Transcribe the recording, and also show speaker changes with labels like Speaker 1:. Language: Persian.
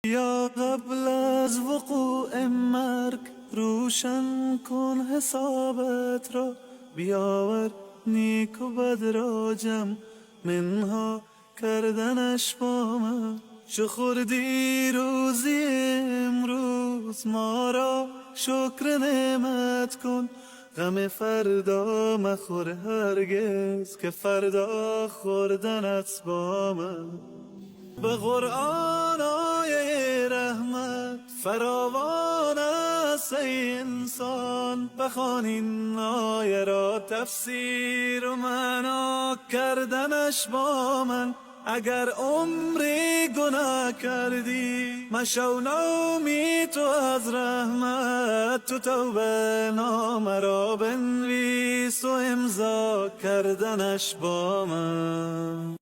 Speaker 1: یا قبل از وقوع مرگ روشن کن حسابت را، بیاور نیک و بد را جمع منها کردنش با من. چو خوردی روزی امروز ما را شکر نعمت کن، غم فردا مخور هرگز که فردا خوردنت با من. به قرآن آیه رحمت فراوان است ای انسان، بخوان این آیه را تفسیر و معنا کردنش با من. اگر عمری گناه کردی مشو نومید تو از رحمت، تو توبه نامه را بنویس و امضا کردنش با من.